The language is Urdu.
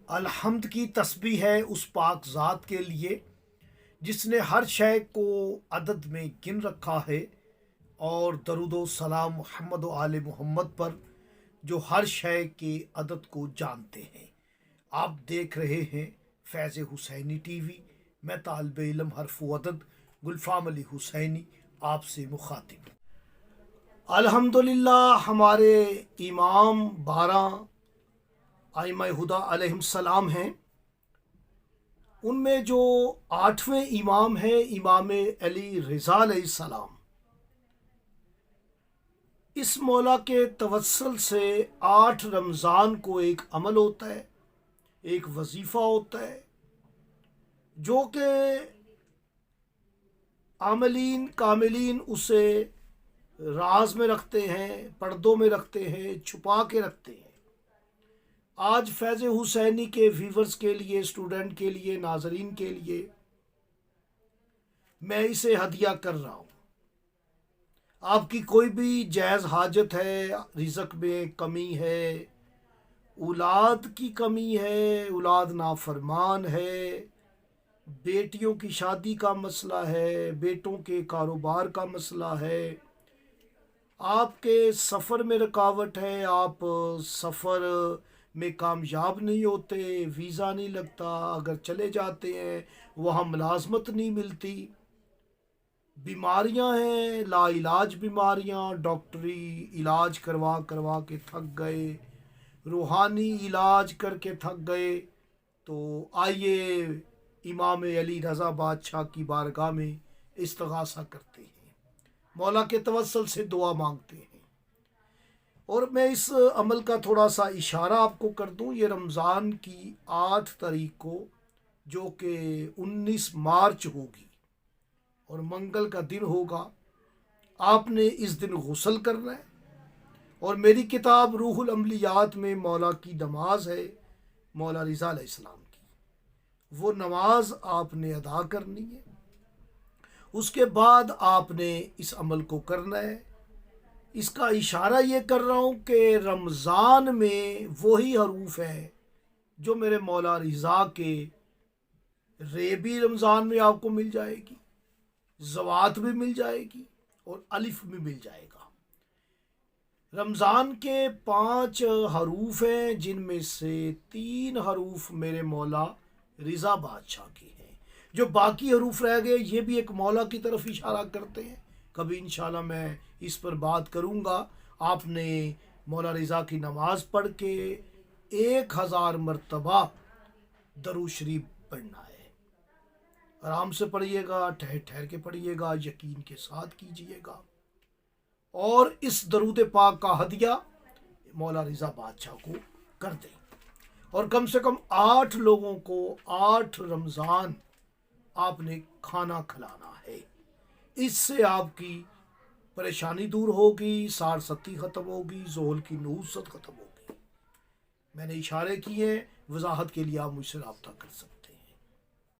الحمد کی تسبیح ہے اس پاک ذات کے لیے جس نے ہر شے کو عدد میں گن رکھا ہے، اور درود و سلام محمد و آل محمد پر جو ہر شے کے عدد کو جانتے ہیں۔ آپ دیکھ رہے ہیں فیض حسینی ٹی وی۔ میں طالب علم حرف و عدد گلفام علی حسینی آپ سے مخاطب۔ الحمدللہ ہمارے امام 12 ائمہ ہدا علیہم السلام ہیں، ان میں جو 8ویں امام ہیں امام علی رضا علیہ السلام، اس مولا کے توسل سے 8 رمضان کو ایک عمل ہوتا ہے، ایک وظیفہ ہوتا ہے، جو کہ عاملین کاملین اسے راز میں رکھتے ہیں، پردوں میں رکھتے ہیں، چھپا کے رکھتے ہیں۔ آج فیض حسینی کے ویورز کے لیے، اسٹوڈنٹ کے لیے، ناظرین کے لیے میں اسے ہدیہ کر رہا ہوں۔ آپ کی کوئی بھی جائز حاجت ہے، رزق میں کمی ہے، اولاد کی کمی ہے، اولاد نافرمان ہے، بیٹیوں کی شادی کا مسئلہ ہے، بیٹوں کے کاروبار کا مسئلہ ہے، آپ کے سفر میں رکاوٹ ہے، آپ سفر میں کامیاب نہیں ہوتے، ویزا نہیں لگتا، اگر چلے جاتے ہیں وہاں ملازمت نہیں ملتی، بیماریاں ہیں، لا علاج بیماریاں، ڈاکٹری علاج کروا کروا کے تھک گئے، روحانی علاج کر کے تھک گئے، تو آئیے امام علی رضا بادشاہ کی بارگاہ میں استغاثہ کرتے ہیں، مولا کے توسل سے دعا مانگتے ہیں۔ اور میں اس عمل کا تھوڑا سا اشارہ آپ کو کر دوں، یہ رمضان کی 8 تاریخ کو جو کہ 19 مارچ ہوگی اور منگل کا دن ہوگا، آپ نے اس دن غسل کرنا ہے، اور میری کتاب روح العملیات میں مولا کی نماز ہے، مولا رضا علیہ السلام کی، وہ نماز آپ نے ادا کرنی ہے۔ اس کے بعد آپ نے اس عمل کو کرنا ہے۔ اس کا اشارہ یہ کر رہا ہوں کہ رمضان میں وہی حروف ہیں جو میرے مولا رضا کے رے بھی رمضان میں آپ کو مل جائے گی، زوات بھی مل جائے گی، اور الف بھی مل جائے گا۔ رمضان کے 5 حروف ہیں، جن میں سے 3 حروف میرے مولا رضا بادشاہ کے ہیں، جو باقی حروف رہ گئے یہ بھی ایک مولا کی طرف اشارہ کرتے ہیں۔ کبھی انشاءاللہ میں اس پر بات کروں گا۔ آپ نے مولا رضا کی نماز پڑھ کے 1000 مرتبہ درود شریف پڑھنا ہے۔ آرام سے پڑھیے گا، ٹھہر ٹھہر کے پڑھیے گا، یقین کے ساتھ کیجیے گا، اور اس درود پاک کا ہدیہ مولا رضا بادشاہ کو کر دیں، اور کم سے کم 8 لوگوں کو 8 رمضان آپ نے کھانا کھلانا ہے۔ اس سے آپ کی پریشانی دور ہوگی، سار ستی ختم ہوگی، زحل کی نحوست ختم ہوگی۔ میں نے اشارے کیے ہیں، وضاحت کے لیے آپ مجھ سے رابطہ کر سکتے ہیں۔